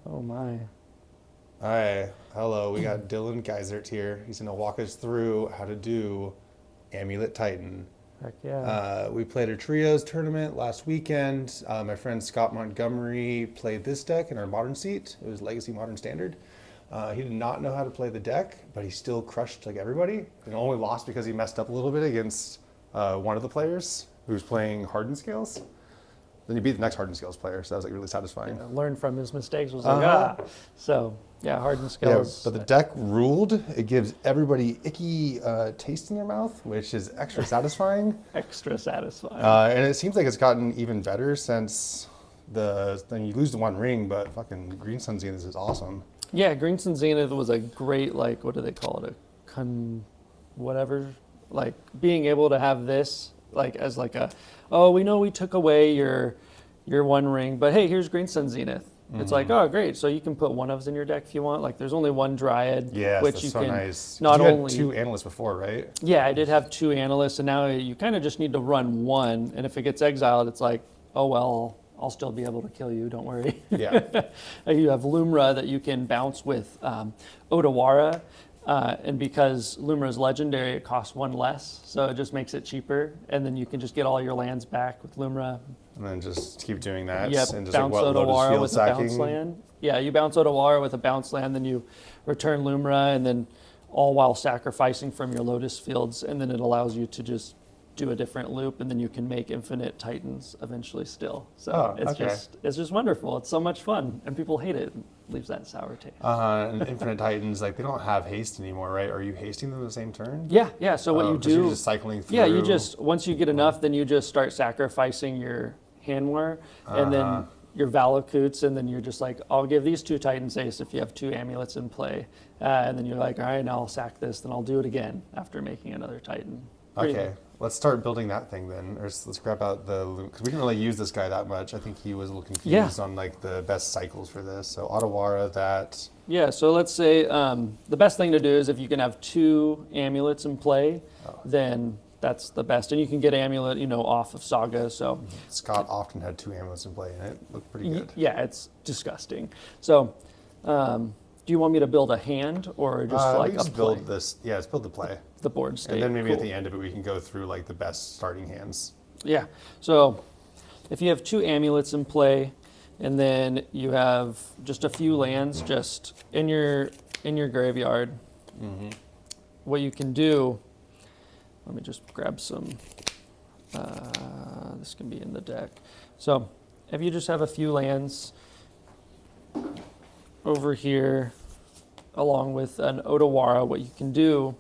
Oh my. Hi, hello. We got Dylan Geissert here. He's going to walk us through how to do Amulet Titan. Heck yeah. We played a trios tournament last weekend. My friend Scott Montgomery played this deck in our modern seat. It was Legacy Modern Standard. He did not know how to play the deck, but he still crushed like everybody. And only lost because he messed up a little bit against one of the players who was playing Hardened Scales. Then he beat the next Hardened Scales player, so that was like really satisfying. Learned from his mistakes. Was like, So, yeah, Hardened Yeah, Scales. but the deck ruled. It gives everybody icky taste in their mouth, which is extra satisfying. Extra satisfying. And it seems like it's gotten even better since then you lose the one ring, but fucking Green Sun Zenith is awesome. Yeah, Green Sun Zenith was a great, like, what do they call it? Whatever. Like, being able to have this, like, as like we know we took away your one ring, but hey, here's Green Sun Zenith. Mm-hmm. It's like, oh, great. So you can put one ofs in your deck if you want. Like, there's only one Dryad. Yes, which that's you so can nice. not you only had two analysts before, right? Yeah, I did have two analysts, and now you kind of just need to run one. And if it gets exiled, it's like, oh well, I'll still be able to kill you. Don't worry. Yeah. You have Lumra that you can bounce with Otawara. And because Lumra is legendary, it costs one less, so it just makes it cheaper. And then you can just get all your lands back with Lumra. And then just keep doing that. Yep, And just bounce like what, Otawara Lotus with Field a bounce land. Yeah, you bounce Otawara with a bounce land, then you return Lumra, and then all while sacrificing from your Lotus Fields, and then it allows you to just do a different loop, and then you can make infinite Titans eventually still. So it's just wonderful. It's so much fun, and people hate it. It leaves that sour taste. And Infinite Titans, like they don't have haste anymore, right? Are you hasting them the same turn? Yeah. So what you do? You're just cycling through. Yeah, you just once you get enough, then you just start sacrificing your Hanwar, and then your Valakutes, and then you're just like, I'll give these two Titans Ace if you have two Amulets in play, and then you're like, all right, now I'll sack this, then I'll do it again after making another Titan. Okay, let's start building that thing then. Or let's grab out the loot, because we didn't really use this guy that much. I think he was a little confused on like the best cycles for this. So Otawara, that. Yeah, so let's say the best thing to do is if you can have two Amulets in play, then that's the best. And you can get Amulet, off of Saga. So Scott often had two Amulets in play, and it looked pretty good. Yeah, it's disgusting. So do you want me to build a hand or just like just build this? Yeah, let's build the play. The board state. And then maybe at the end of it, we can go through like the best starting hands. Yeah. So if you have two Amulets in play, and then you have just a few lands just in your graveyard, what you can do. Let me just grab some. This can be in the deck. So if you just have a few lands over here, along with an Otawara, what you can do,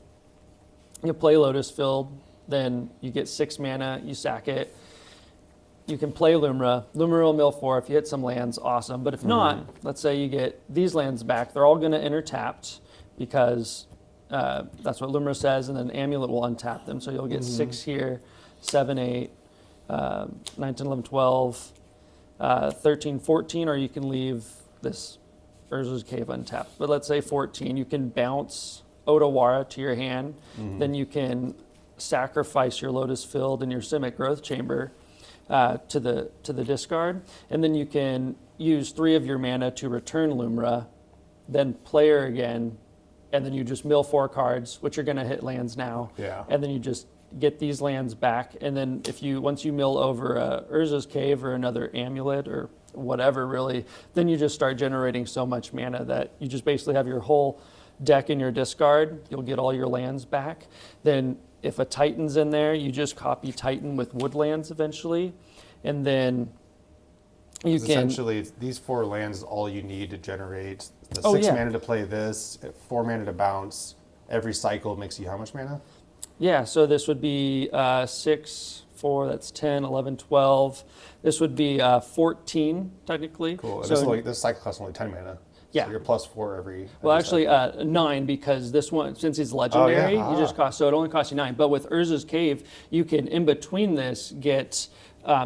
you play Lotus Field, then you get 6 mana, you sack it. You can play Lumra. Lumra will mill 4. If you hit some lands, awesome. But if not, let's say you get these lands back, they're all going to enter tapped because that's what Lumra says, and then Amulet will untap them. So you'll get 6 here, 7, 8, 9, 10, 11, 12, 13, 14, or you can leave this Urza's Cave untapped. But let's say 14, you can bounce Otawara to your hand, then you can sacrifice your Lotus Field and your Simic Growth Chamber to the discard, and then you can use 3 of your mana to return Lumra, then play her again, and then you just mill 4 cards, which are going to hit lands now, and then you just get these lands back, and then once you mill over Urza's Cave or another Amulet or whatever really, then you just start generating so much mana that you just basically have your whole deck in your discard. You'll get all your lands back. Then if a Titan's in there, you just copy Titan with woodlands eventually, and then you can essentially these 4 lands is all you need to generate the 6 mana to play this, 4 mana to bounce. Every cycle makes you how much mana? Yeah, so this would be 6, 4, that's 10, 11, 12. This would be 14 technically. Cool. And So this cycle costs only 10 mana. Yeah. So you're plus 4 every. Well, every actually, 9 because this one, since it's legendary, you just cost. So it only costs you 9. But with Urza's Cave, you can in between this get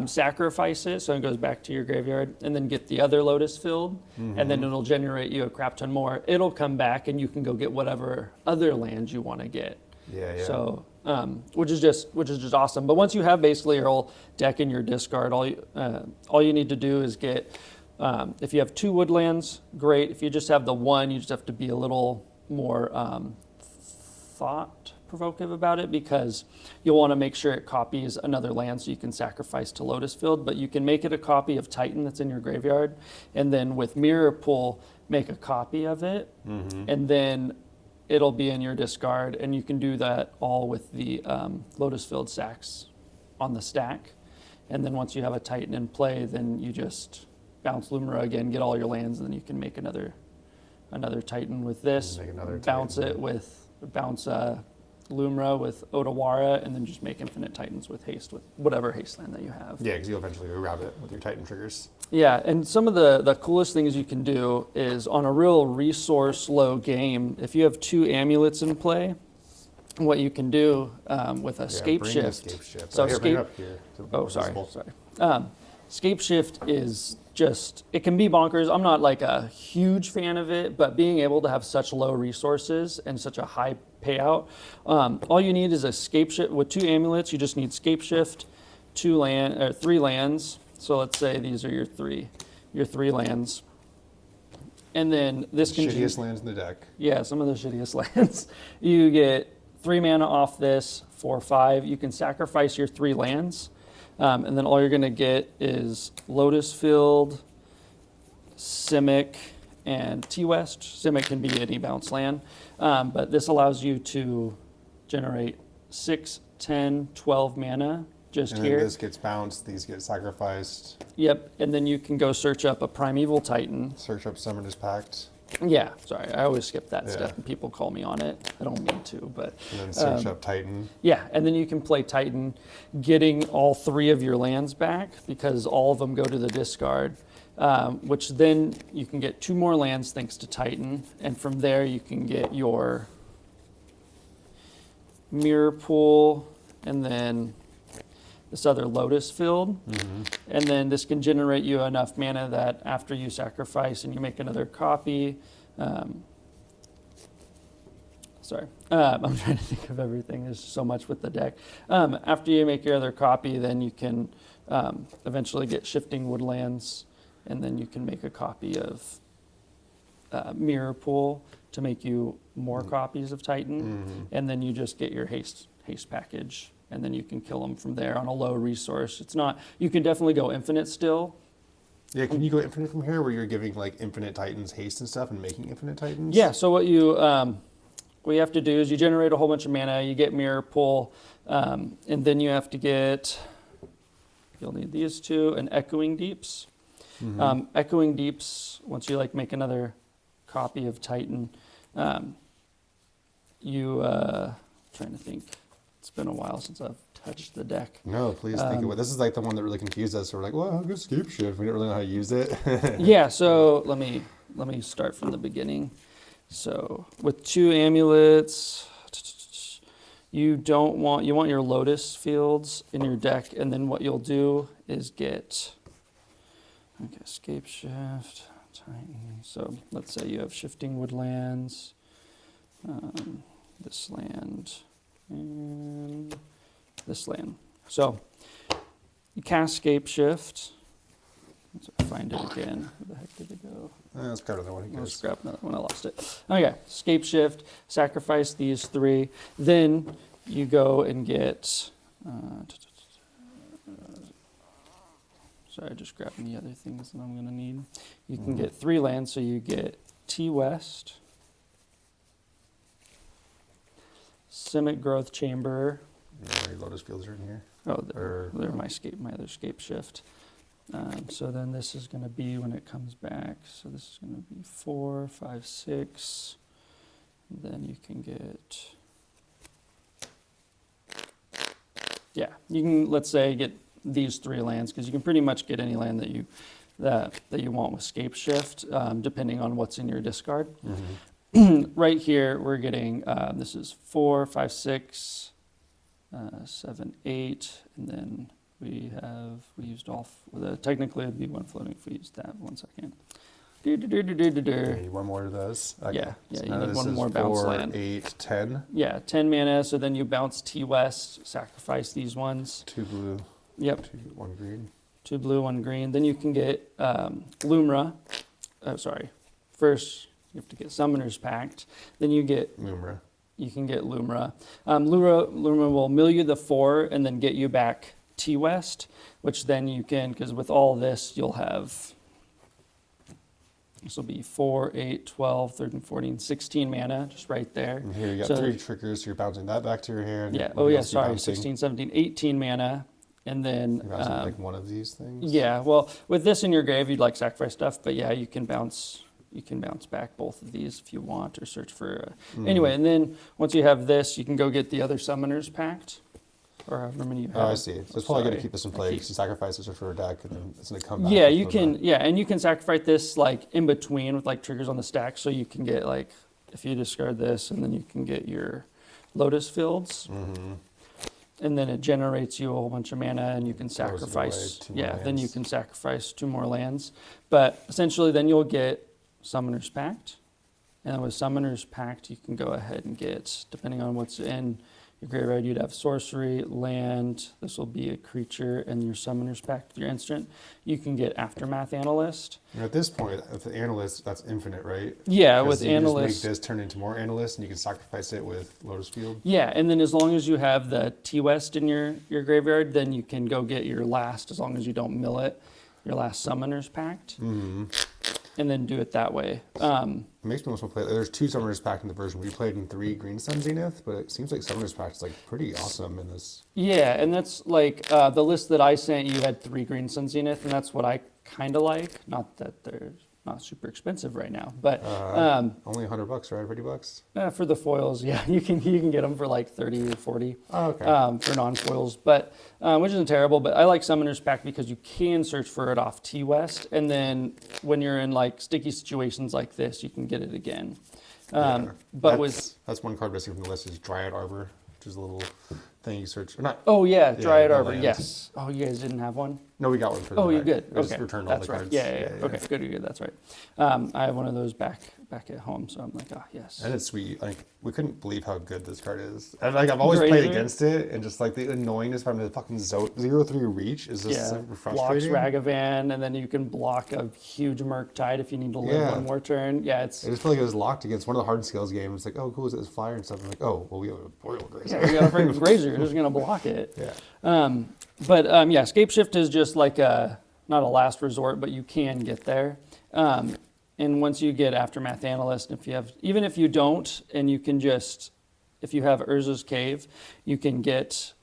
sacrifice it, so it goes back to your graveyard, and then get the other Lotus Field, and then it'll generate you a crap ton more. It'll come back, and you can go get whatever other land you want to get. Yeah. So, which is just awesome. But once you have basically your whole deck in your discard, all you need to do is get If you have 2 woodlands, great. If you just have the 1, you just have to be a little more thought-provocative about it, because you'll want to make sure it copies another land so you can sacrifice to Lotus Field, but you can make it a copy of Titan that's in your graveyard, and then with Mirror Pool, make a copy of it, and then it'll be in your discard, and you can do that all with the Lotus Field sacks on the stack. And then once you have a Titan in play, then you just bounce Lumira again, get all your lands, and then you can make another Titan with this. Make another bounce Titan. it with Lumira with Otawara, and then just make infinite Titans with haste, with whatever haste land that you have. Yeah, because you'll eventually grab it with your Titan triggers. Yeah, and some of the coolest things you can do is on a real resource low game, if you have 2 amulets in play, what you can do with a scape bring shift. the scape shift. So Bring scape. it up here. So Oh, it's sorry, visible. sorry. Scape shift is just, it can be bonkers. I'm not like a huge fan of it, but being able to have such low resources and such a high payout, all you need is a scape shift. With 2 amulets, you just need scape shift, 3 lands. So let's say these are your three lands. And then this can Shittiest lands in the deck. Yeah, some of the shittiest lands. You get 3 mana off this for 5. You can sacrifice your 3 lands, and then all you're going to get is Lotus Field, Simic, and T-West. Simic can be any bounce land, but this allows you to generate 6, 10, 12 mana just And here. then this gets bounced, these get sacrificed. Yep, and then you can go search up a Primeval Titan. Search up Summoner's Pact. Yeah, sorry, I always skip that Yeah. step, and people call me on it. I don't mean to, but And then search up Titan. yeah, and then you can play Titan, getting all 3 of your lands back because all of them go to the discard, which then you can get 2 more lands thanks to Titan, and from there you can get your Mirror Pool, and then this other Lotus Field, and then this can generate you enough mana that after you sacrifice and you make another copy, I'm trying to think of everything. There's so much with the deck. After you make your other copy, then you can eventually get Shifting Woodlands, and then you can make a copy of Mirror Pool to make you more copies of Titan, and then you just get your haste package, and then you can kill them from there on a low resource. It's not, you can definitely go infinite still. Yeah, can you go infinite from here where you're giving like infinite Titans haste and stuff and making infinite Titans? Yeah, so what you have to do is you generate a whole bunch of mana, you get Mirror Pool, and then you have to get, you'll need these 2, and Echoing Deeps. Echoing Deeps, once you like make another copy of Titan, trying to think, it's been a while since I've touched the deck. No, please think of it. This is like the one that really confused us. We're like, well, how good scape shift? We didn't really know how to use it. Yeah, so let me start from the beginning. So with 2 amulets, you want your Lotus Fields in your deck, and then what you'll do is get Scape Shift, Titan. So let's say you have Shifting Woodlands, this land, and this land. So you cast Scape Shift. Let's find it again. Where the heck did it go? Let's grab another one. Who I'll cares? scrap another one. I lost it. Okay, Scape Shift, sacrifice these 3. Then you go and get. Sorry, just grabbing the other things that I'm going to need. You can get 3 lands, so you get T-West, Simic Growth Chamber. Yeah, your Lotus Fields are in here. Oh, they're my other Scape Shift. So then this is going to be when it comes back. So this is going to be 4, 5, 6. And then you can get, yeah, you can, let's say, get these 3 lands, because you can pretty much get any land that you want with Scape Shift, depending on what's in your discard. Right here, we're getting, this is 4, 5, 6, 7, 8, and then we used all, technically it'd be 1 floating if we used that. 1 second. You need 1 more of those. Okay. Yeah, So you now need this 1 is more bounce 4, land. 8, 10. Yeah, 10 mana, so then you bounce T-West, sacrifice these ones. 2 blue. Yep. 1 green. 2 blue, 1 green. Then you can get Lumra. Oh, sorry. First, you have to get Summoner's Pact. Then you get Lumra. You can get Lumra. Lumra will mill you the 4 and then get you back T-West, which then you can, because with all this, you'll have, this will be 4, 8, 12, 13, 14, 16 mana, just right there. And here you got 3 triggers, so you're bouncing that back to your hand. Yeah, What else are you sorry, bouncing? 16, 17, 18 mana. And then, You're bouncing like one of these things? yeah, well, with this in your grave, you'd like sacrifice stuff, but yeah, you can bounce back both of these if you want, or search for. Anyway, and then once you have this, you can go get the other Summoner's Pact, or however many you have. Oh, I see. So it's probably going to keep this in play because you sacrifice it for a deck, and then it's going to come back. Yeah, you can. Yeah, and you can sacrifice this like in between with like triggers on the stack, so you can get like if you discard this, and then you can get your Lotus Fields. And then it generates you a whole bunch of mana, and you can sacrifice. Then you can sacrifice 2 more lands. But essentially, then you'll get Summoner's Pact. And then with Summoner's Pact, you can go ahead and get, depending on what's in your graveyard, you'd have sorcery, land. This will be a creature, and your Summoner's Pact, your instant. You can get Aftermath Analyst. And at this point, with the Analyst, that's infinite, right? Yeah, with Analyst. You just make this turn into more Analyst, and you can sacrifice it with Lotus Field. Yeah, and then as long as you have the T-West in your graveyard, then you can go get your last, as long as you don't mill it, your last Summoner's Pact. And then do it that way. It makes me want to play. There's 2 Summoner's Pact in the version. We played in 3 Green Sun Zenith, but it seems like Summoner's Pact is like pretty awesome in this. Yeah, and that's like the list that I sent you had 3 Green Sun Zenith, and that's what I kind of like. Not that they're not super expensive right now, but only $100, right? $50? For the foils, yeah, you can get them for like 30 or 40. Oh, okay. For non-foils, but which isn't terrible. But I like Summoner's Pact because you can search for it off T-West, and then when you're in like sticky situations like this, you can get it again. But that's one card missing from the list is Dryad Arbor, which is a little thing you search. Or not. Oh yeah, Dryad Arbor. Lands. Yes. Oh, you guys didn't have one? No, we got one for the you're good. We just Okay, returned all that's the right. cards. Yeah. Okay, good. That's right. I have one of those back at home, so I'm like, yes. And it's sweet. Like we couldn't believe how good this card is. And like I've always played against it, and just like the annoyingness from the fucking 0/3 reach is just super blocks frustrating. Ragavan, and then you can block a huge Murktide if you need to live one more turn. Yeah, it's. I just feel like it was locked against one of the hard scales games. It's like, oh, cool, is it flyer and stuff? I'm like, oh, well, we have a Boreal Grazer. Yeah, we got a freaking Grazer who's gonna block it. Yeah. Scapeshift is just like not a last resort, but you can get there. And once you get Aftermath Analyst, even if you don't, and you can just, if you have Urza's Cave, you can get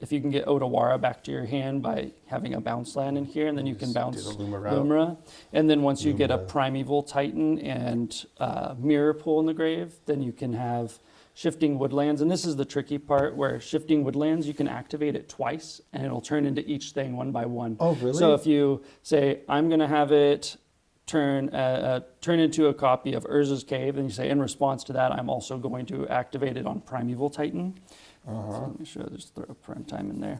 Otawara back to your hand by having a bounce land in here, and then you can bounce Lumra. And then once you get a Primeval Titan and Mirror Pool in the grave, then you can have Shifting Woodlands. And this is the tricky part, where Shifting Woodlands, you can activate it twice, and it'll turn into each thing one by one. Oh, really? So if you say, I'm going to have it turn into a copy of Urza's Cave, and you say, in response to that, I'm also going to activate it on Primeval Titan. So let me show, just throw Prime Time in there.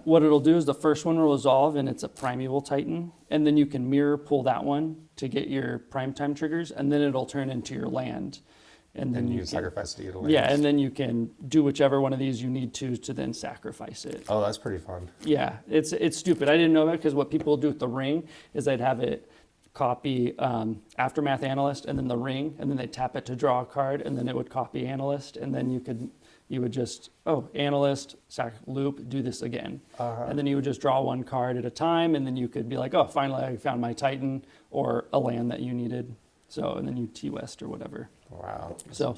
What it'll do is the first one will resolve, and it's a Primeval Titan, and then you can mirror pull that one to get your Prime Time triggers, and then it'll turn into your land. And then you can sacrifice it to get a land. Yeah, and then you can do whichever one of these you need to then sacrifice it. Oh, that's pretty fun. Yeah, it's stupid. I didn't know that, because what people do with the ring is they'd have it copy Aftermath Analyst and then the ring, and then they'd tap it to draw a card, and then it would copy Analyst, and then you would just, Analyst, sack loop, do this again. And then you would just draw one card at a time, and then you could be like, oh, finally I found my Titan or a land that you needed. So, and then you T-West or whatever. Wow. So,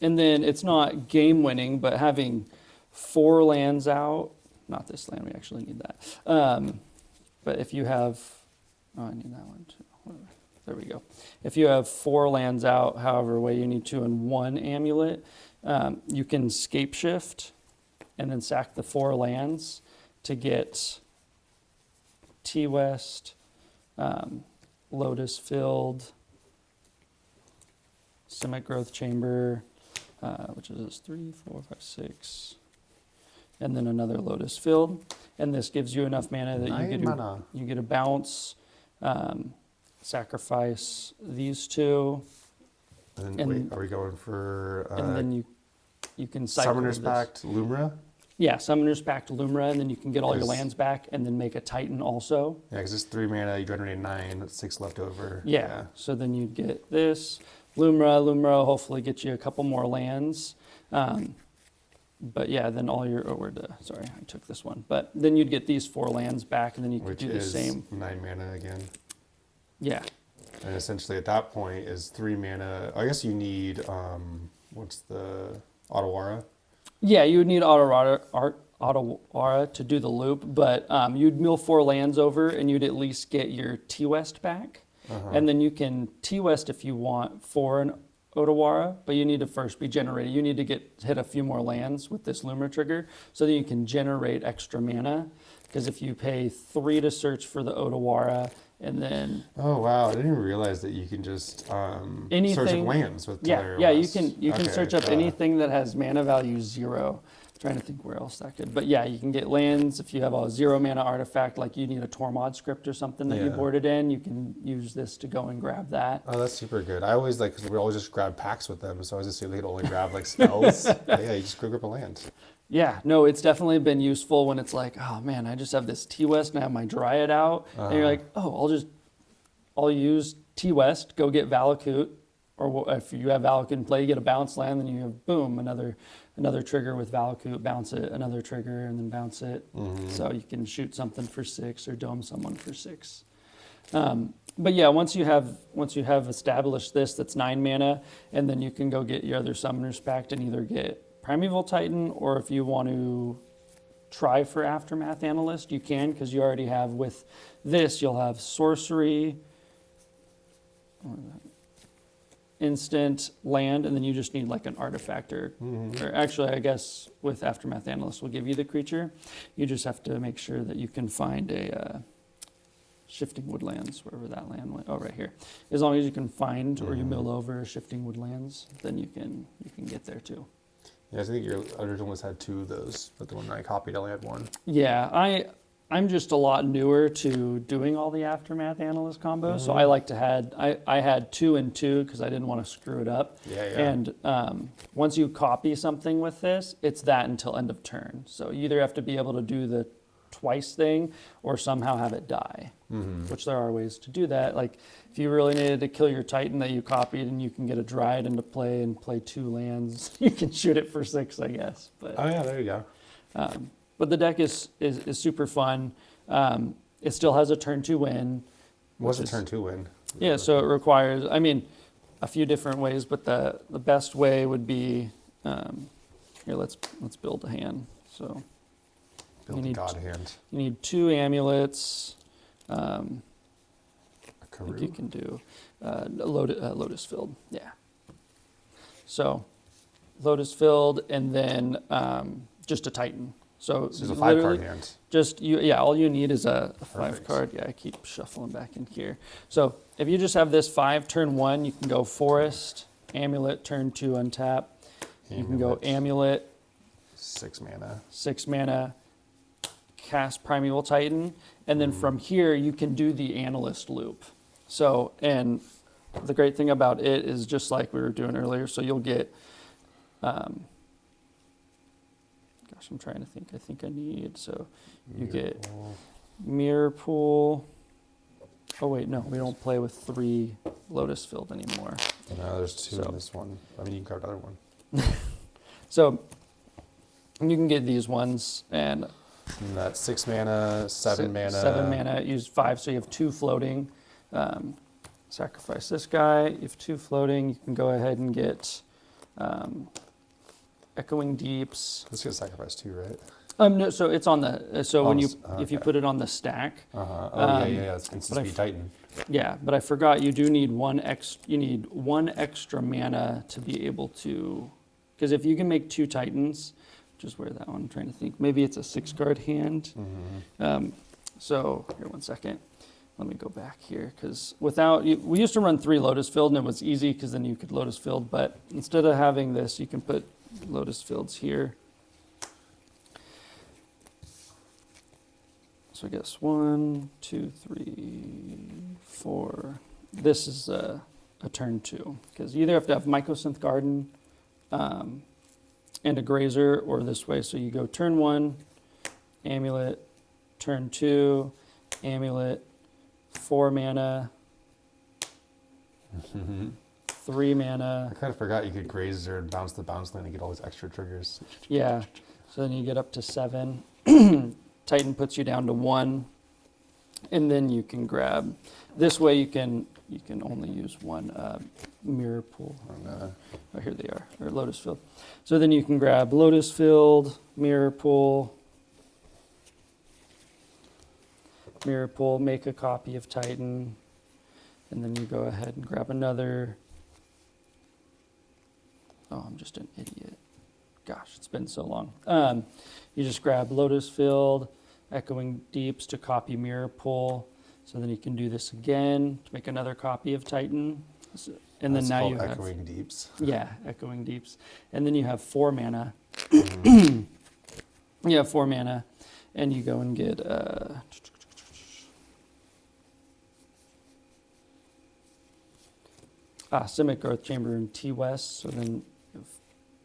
and then it's not game winning, but having 4 lands out, not this land, we actually need that. But if you have, I need that one too. There we go. If you have 4 lands out, however way you need to, and 1 amulet, you can Scapeshift and then sack the 4 lands to get T-West, Lotus Field, Simic Growth Chamber, which is 3, 4, 5, 6, and then another Lotus Field. And this gives you enough mana that you get a bounce, sacrifice these 2. And then, wait, are we going for... and then you can cycle Summoner's this. Pact, Lumra? Yeah, Summoner's Pact Lumra, and then you can get all your Yes. lands back, and then make a Titan also. Yeah, because it's 3 mana, you generate 9, that's 6 left over. Yeah. So then you'd get this Lumra. Lumra will hopefully get you a couple more lands. But yeah, then all your sorry, I took this one. But then you'd get these 4 lands back, and then you could Which do the is same. 9 mana again. Yeah. And essentially at that point is 3 mana. I guess you need, what's the Otawara? Yeah, you would need Otawara to do the loop, but you'd mill 4 lands over, and you'd at least get your T-West back. And then you can T-West if you want for an Otawara, but you need to first be generated. You need to hit a few more lands with this Lumra trigger so that you can generate extra mana. Because if you pay 3 to search for the Otawara, and then Oh wow! I didn't even realize that you can just search anything, up lands with yeah, Tellurian yeah, you West. can Okay, search up anything that has mana value 0. Trying to think where else that could, but yeah, you can get lands if you have a 0 mana artifact, like you need a Tormod script or something that you Yeah. boarded in. You can use this to go and grab that. Oh, that's super good. I always cause we always just grab packs with them, so I was assumed they'd only grab like spells. But yeah, you just grab a land. Yeah, no, it's definitely been useful when it's like, oh man, I just have this T-West and I have my Dryad out, and you're like, oh, I'll use T-West, go get Valakut, or if you have Valakut in play, you get a bounce land, then you have boom, another trigger with Valakut, bounce it, another trigger, and then bounce it. So you can shoot something for 6 or dome someone for 6. But yeah, once you have established this, that's 9 mana, and then you can go get your other Summoner's Pact and either get Primeval Titan, or if you want to try for Aftermath Analyst, you can, because you already have with this, you'll have sorcery, instant, land, and then you just need like an artifact or actually I guess with Aftermath Analyst will give you the creature. You just have to make sure that you can find a Shifting Woodlands, wherever that land went. Oh, right here. As long as you can find or you mill over Shifting Woodlands, then you can get there too. Yeah, I think your original list had 2 of those, but the one I copied only had 1. Yeah, I'm just a lot newer to doing all the Aftermath Analyst combos, so I like to I had 2 and 2 because I didn't want to screw it up. Yeah. And once you copy something with this, it's that until end of turn. So you either have to be able to do the twice thing or somehow have it die, which there are ways to do that. Like if you really needed to kill your Titan that you copied and you can get a Dryad into play and play 2 lands, you can shoot it for 6, I guess. But Oh yeah, there you go. but the deck is super fun. It still has a turn 2 win. What's a turn 2 win? Yeah, so it requires, I mean, a few different ways, but the best way would be, here, let's build a hand. So Build the God hand. you need 2 amulets. A I think Karoo? you can do Lotus Filled, yeah. So Lotus Filled, and then just a Titan. So This is a literally 5-card hand. just all you need is a 5 Perfect. card. Yeah, I keep shuffling back in here. So if you just have this 5 turn 1, you can go Forest, Amulet, turn 2, untap. You can go Amulet, 6 mana. 6 mana, cast Primeval Titan, and then from here you can do the Analyst loop. So, and the great thing about it is just like we were doing earlier, so you'll get, gosh, I'm trying to think, I think I need, so you get Mirror Pool. Oh wait, no, we don't play with 3 Lotus Filled anymore. No, there's 2 So- in this one. I mean, you can grab another one. So you can get these ones, and And that's 6 mana, 7 mana. 7 mana, use 5, so you have 2 floating. Sacrifice this guy, you have 2 floating. You can go ahead and get Echoing Deeps. Let's get sacrifice 2, right? No, so it's on the, so when you, if you okay. put it on the stack, Oh, yeah. It's but Speed Titan. yeah, but I forgot you do need you need 1 extra mana to be able to, because if you can make 2 Titans, which is where that one, I'm trying to think, maybe it's a 6-card hand. So here, 1 second. Let me go back here, because we used to run 3 Lotus Filled, and it was easy because then you could Lotus Filled, but instead of having this, you can put Lotus Fields here. So I guess 1, 2, 3, 4. This is a turn 2, because you either have to have Mycosynth Garden, and a Grazer, or this way. So you go turn 1, Amulet, turn 2, Amulet, 4 mana, 3 mana. I kind of forgot you could Grazer and bounce the bounce land and get all these extra triggers. Yeah, so then you get up to 7. Titan puts you down to 1, and then you can grab. This way you can only use 1 mirror pool. Oh, here they are, or Lotus Field. So then you can grab Lotus Field, mirror pool, make a copy of Titan, and then you go ahead and grab another. Oh, I'm just an idiot. Gosh, it's been so long. You just grab Lotus Field, Echoing Deeps to copy mirror pool. So then you can do this again to make another copy of Titan. And then now you have Echoing Deeps. Yeah, Echoing Deeps. And then you have 4 mana. You have 4 mana, and you go and get Simic Growth Chamber in T West. So then you have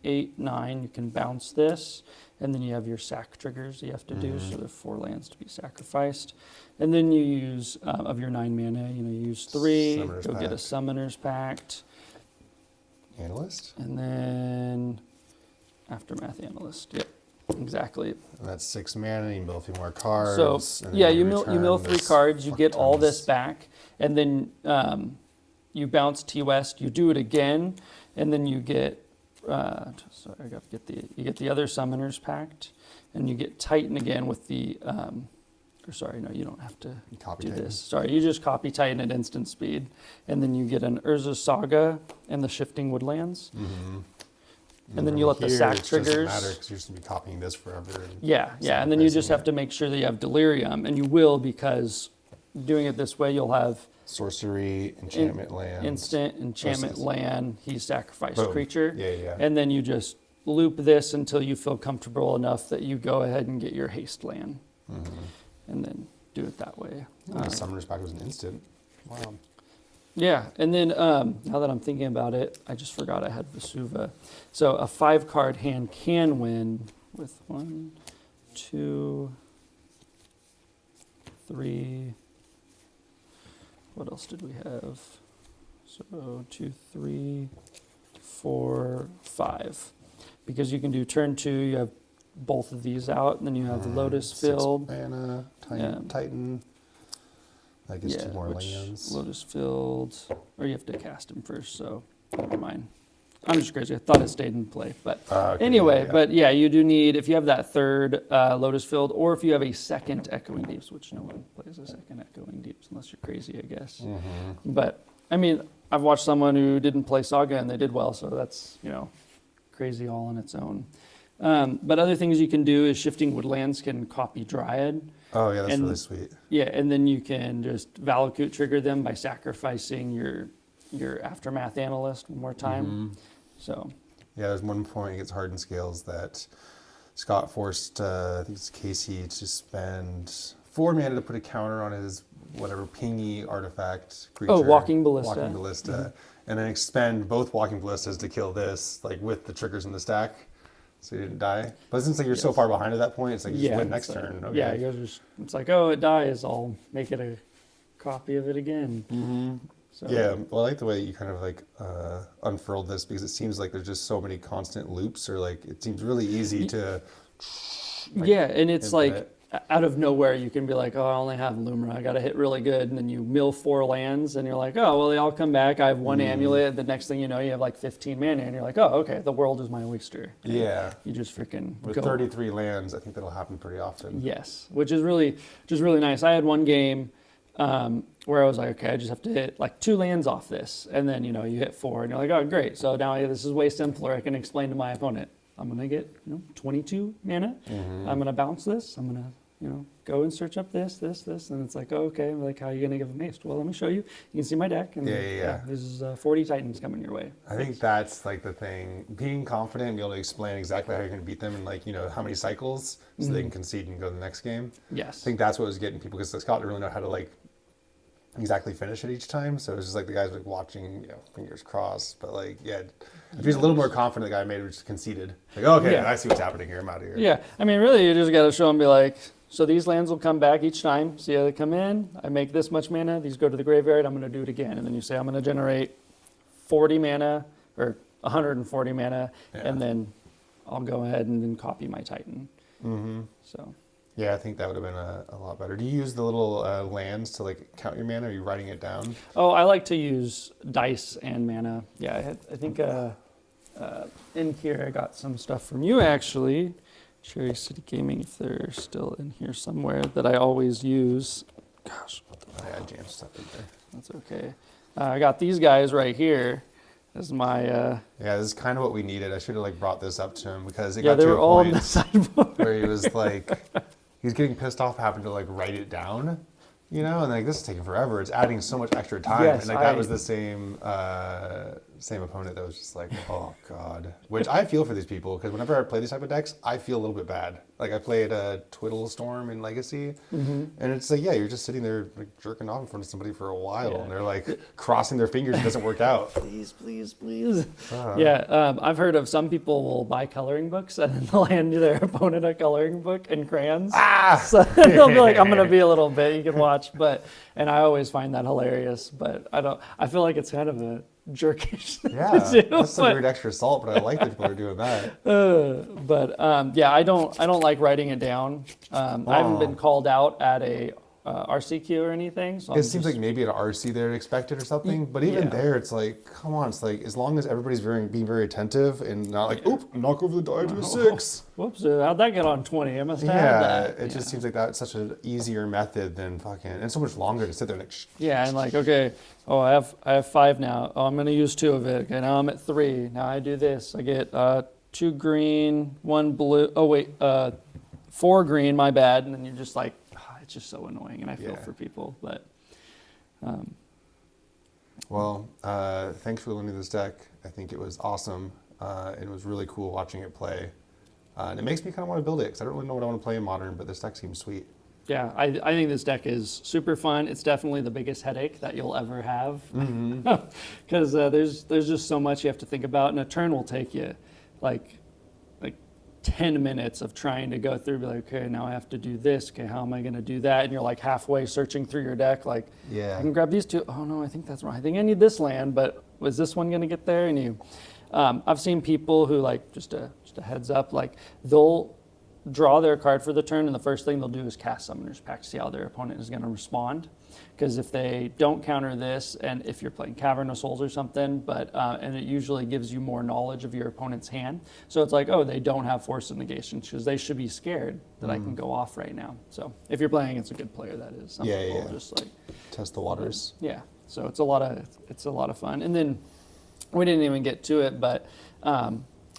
8, 9. You can bounce this, and then you have your sack triggers you have to do. So there are 4 lands to be sacrificed. And then you use, of your 9 mana, you use 3, Summoner's get a Pact. Summoner's Pact. Analyst? And then Aftermath Analyst. Yep, exactly. And that's 6 mana, you mill a few more cards. So, and then yeah, when you mill 3 there's cards, you fuck get all tons. this back, and then you bounce T West, you do it again, and then you get, sorry, I got to get you get the other Summoner's Pact, and you get Titan again with the, or sorry, no, you don't have to Copy do Titan. this. Sorry, you just copy Titan at instant speed, and then you get an Urza Saga and the Shifting Woodlands. And then you let the Here, sack it doesn't triggers. matter because you're just going to be copying this forever. Yeah, and then you just have to make sure that you have Delirium, and you will, because doing it this way, you'll have Sorcery, enchantment land. instant enchantment land, he sacrificed Boom. creature. Yeah. And then you just loop this until you feel comfortable enough that you go ahead and get your haste land. And then do it that way. The Summoner's Pact was an instant. Wow. Yeah, and then now that I'm thinking about it, I just forgot I had Vesuva. So a 5-card hand can win with 1, 2, 3. What else did we have? So 2, 3, 4, 5. Because you can do turn 2, you have both of these out, and then you have the Lotus 6 Field. mana, Titan. I guess 2 more lands. Lotus Field, or you have to cast him first, so never mind. I'm just crazy. I thought it stayed in play, but Okay, anyway. yeah. But yeah, you do need, if you have that 3rd Lotus Field, or if you have a 2nd Echoing Deeps, which no one plays a 2nd Echoing Deeps unless you're crazy, I guess. But I mean, I've watched someone who didn't play Saga and they did well, so that's crazy all on its own. But other things you can do is Shifting Woodlands can copy Dryad. Oh, yeah, that's and- really sweet. Yeah, and then you can just Valakut trigger them by sacrificing your Aftermath Analyst one more time. So Yeah, there's one point it gets hardened scales that Scott forced, I think it's Casey, to spend 4 mana to put a counter on his whatever pingy artifact creature. Walking Ballista. Walking Ballista. And then expend both Walking Ballistas to kill this, like with the triggers in the stack. So you didn't die. But since like you're so far behind at that point, it's like you just win next it's like- turn. Okay. Yeah, you guys it's like, oh, it dies. I'll make it a copy of it again. So, Yeah, well, I like the way you kind of like unfurled this because it seems like there's just so many constant loops, or like it seems really easy to. yeah, and it's infinite. like out of nowhere you can be like, oh, I only have Lumra. I got to hit really good, and then you mill 4 lands, and you're like, oh, well, they all come back. I have 1 amulet. The next thing you know, you have like 15 mana, and you're like, oh, okay, the world is my oyster. And Yeah. you just freaking With go. 33 lands, I think that'll happen pretty often. Yes, which is really nice. I had one game where I was like, okay, I just have to hit like 2 lands off this, and then you hit 4, and you're like, oh, great. So now this is way simpler. I can explain to my opponent, I'm gonna get 22 mana. I'm gonna bounce this. I'm gonna go and search up this, and it's like, oh, okay. Like, how are you gonna give him haste? Well, let me show you. You can see my deck, and Yeah. this is 40 Titans coming your way. I think that's like the thing, being confident and be able to explain exactly how you're going to beat them and like, how many cycles so they can concede and go to the next game. Yes. I think that's what was getting people because Scott didn't really know how to like exactly finish it each time. So it was just like the guys like watching, fingers crossed. But like, yeah, if he's a little more confident, the guy maybe just conceded. Like, okay, Yeah. I see what's happening here. I'm out of here. Yeah, I mean, really, you just got to show them, be like, so these lands will come back each time. See how they come in? I make this much mana. These go to the graveyard. I'm going to do it again. And then you say, I'm going to generate 40 mana or 140 mana, and then I'll go ahead and then copy my Titan. Mm-hmm. So. Yeah, I think that would have been a lot better. Do you use the little lands to like count your mana? Or are you writing it down? Oh, I like to use dice and mana. Yeah, I think in here I got some stuff from you actually. Cherry City Gaming, if they're still in here somewhere, that I always use. Gosh, what the I had jam stuff in there. That's okay. I got these guys right here as my. Yeah, this is kind of what we needed. I should have like brought this up to him because it Yeah, got they to were a all on point the sideboard. where he was like, he's getting pissed off having to like write it down, and like this is taking forever. It's adding so much extra time, Yes, and like that was the same opponent that was just like, oh god. Which I feel for these people because whenever I play these type of decks, I feel a little bit bad. Like I played a Twiddle Storm in Legacy, and it's like, yeah, you're just sitting there like jerking off in front of somebody for a while, and they're like crossing their fingers. It doesn't work out. Please, please, please. I've heard of some people will buy coloring books and then they'll hand their opponent a coloring book and crayons. So they'll be like, I'm going to be a little bit, you can watch. And I always find that hilarious, but I feel like it's kind of a jerkish thing to do. That's some weird extra salt, but I like that people are doing that. I don't like writing it down. I haven't been called out at a RCQ or anything. So it seems like maybe at RC they'd expect it or something, but even there, it's like, come on, it's like as long as everybody's being very attentive and not like, oop, knock over the die to a 6. Whoops, how'd that get on 20? I must have that. It just seems like that's such an easier method than fucking, and so much longer to sit there and like. Yeah, and like, okay, I have 5 now. Oh, I'm gonna use 2 of it. Okay, now I'm at 3. Now I do this. I get 2 green, 1 blue. Oh wait, 4 green. My bad. And then you're just like, it's just so annoying, and I feel for people. But thanks for learning this deck. I think it was awesome. It was really cool watching it play, and it makes me kind of want to build it because I don't really know what I want to play in Modern, but this deck seems sweet. Yeah, I think this deck is super fun. It's definitely the biggest headache that you'll ever have because there's just so much you have to think about, and a turn will take you like 10 minutes of trying to go through, be like, okay, now I have to do this. Okay, how am I going to do that? And you're like halfway searching through your deck, like, I can grab these 2. Oh no, I think that's wrong. I think I need this land, but was this one going to get there? And I've seen people who like just a heads up, like they'll draw their card for the turn, and the first thing they'll do is cast Summoner's Pact to see how their opponent is going to respond. Because if they don't counter this, and if you're playing Cavern of Souls or something, and it usually gives you more knowledge of your opponent's hand. So it's like, oh, they don't have Force of Negation, because they should be scared that I can go off right now. So if you're playing against a good player, that is. Some people just like test the waters. Yeah. So it's a lot of fun. And then we didn't even get to it, but.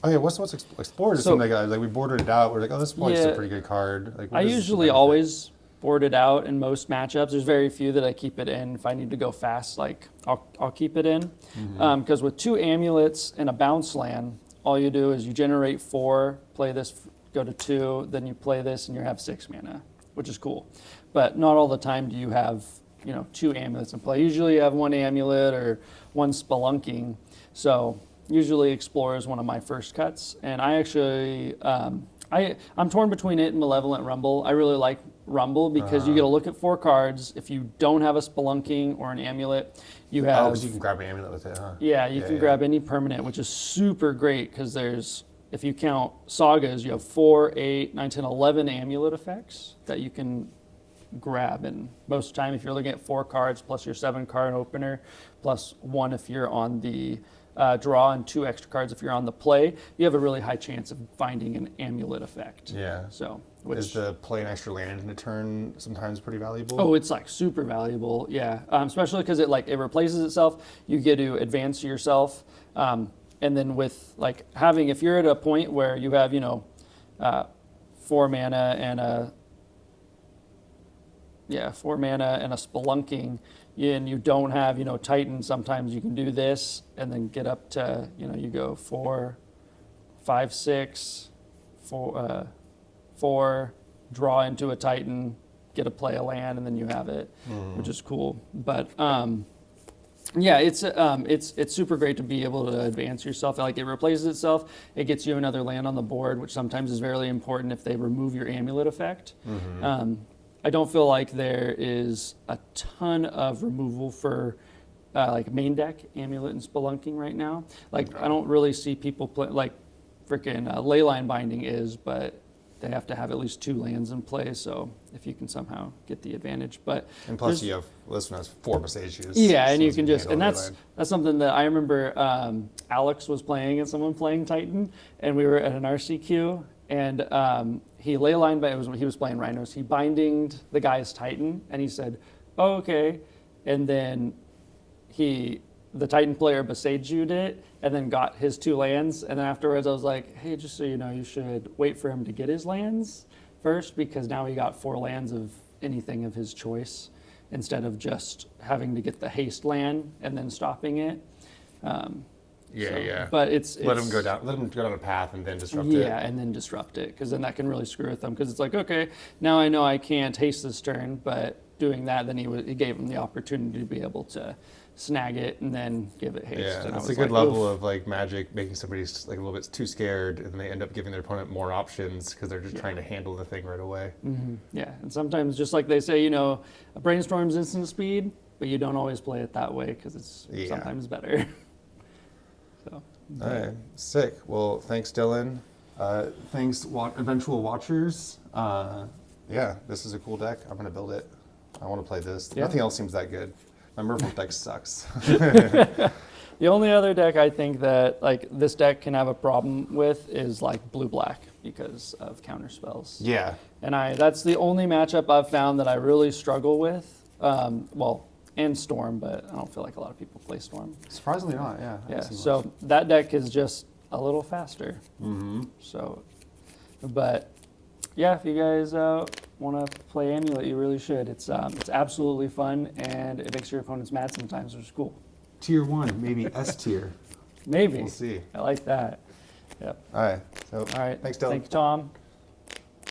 What's Explorer? So, like we bordered it out. We're like, oh, this one's a pretty good card. Like, I usually always board it out in most matchups. There's very few that I keep it in. If I need to go fast, like I'll keep it in. Because with 2 amulets and a bounce land, all you do is you generate 4, play this, go to 2, then you play this, and you have 6 mana, which is cool. But not all the time do you have 2 amulets in play. Usually you have 1 amulet or 1 spelunking. So usually Explorer is one of my first cuts, and I actually I'm torn between it and Malevolent Rumble. I really like Rumble because you get to look at 4 cards. If you don't have a Spelunking or an Amulet, you have. Oh, because you can grab an Amulet with it, huh? Yeah, you can grab any permanent, which is super great because there's, if you count sagas, you have 4, 8, 9, 10, 11 Amulet effects that you can grab. And most of the time, if you're looking at 4 cards plus your 7-card opener, plus 1 if you're on the draw and 2 extra cards if you're on the play, you have a really high chance of finding an Amulet effect. Yeah. So, is the play an extra land in a turn sometimes pretty valuable? Oh, it's like super valuable. Yeah, especially because it replaces itself. You get to advance yourself, and then with like having, if you're at a point where you have 4 mana and a 4 mana and a Spelunking, and you don't have, Titan, sometimes you can do this and then get up to, you go 4, 5, 6, 4, draw into a Titan, get to play a land and then you have it, which is cool. But yeah, it's super great to be able to advance yourself. Like, it replaces itself. It gets you another land on the board, which sometimes is very important if they remove your amulet effect. I don't feel like there is a ton of removal for like main deck amulet and spelunking right now. Like, I don't really see people play like freaking leyline binding is, but they have to have at least 2 lands in play. So if you can somehow get the advantage, but And plus, you have this one has 4 Messages. yeah, and you can just, and that's something that I remember. Alex was playing and someone playing Titan, and we were at an RCQ, and he leyline, but he was playing Rhinos. He bindinged the guy's Titan, and he said, "Oh, okay," and then the Titan player besaged it, and then got his 2 lands. And then afterwards, I was like, "Hey, just so you know, you should wait for him to get his lands first, because now he got 4 lands of anything of his choice, instead of just having to get the haste land and then stopping it." Yeah. But it's Let him go down a path and then disrupt it. Yeah, and then disrupt it, because then that can really screw with them. Because it's like, okay, now I know I can't haste this turn, but doing that, then he gave him the opportunity to be able to snag it and then give it haste. Yeah, and that's a good level of like Magic, making somebody like a little bit too scared, and they end up giving their opponent more options because they're just trying to handle the thing right away. Yeah, and sometimes, just like they say, you know, a brainstorm's instant speed, but you don't always play it that way because it's sometimes better. So. All right, sick. Well, thanks, Dylan. Thanks, eventual watchers. Yeah, this is a cool deck. I'm gonna build it. I want to play this. Yeah. Nothing else seems that good. My Merfolk deck sucks. The only other deck I think that like this deck can have a problem with is like blue-black, because of counter spells. Yeah. And that's the only matchup I've found that I really struggle with. Well, and Storm, but I don't feel like a lot of people play Storm. Surprisingly not, yeah. Yeah, so that deck is just a little faster. So, but yeah, if you guys want to play Amulet, you really should. It's absolutely fun, and it makes your opponents mad sometimes, which is cool. Tier 1, maybe S tier. Maybe. We'll see. I like that. Yep. All right. So, All right. thanks, Dylan. Thank you, Tom.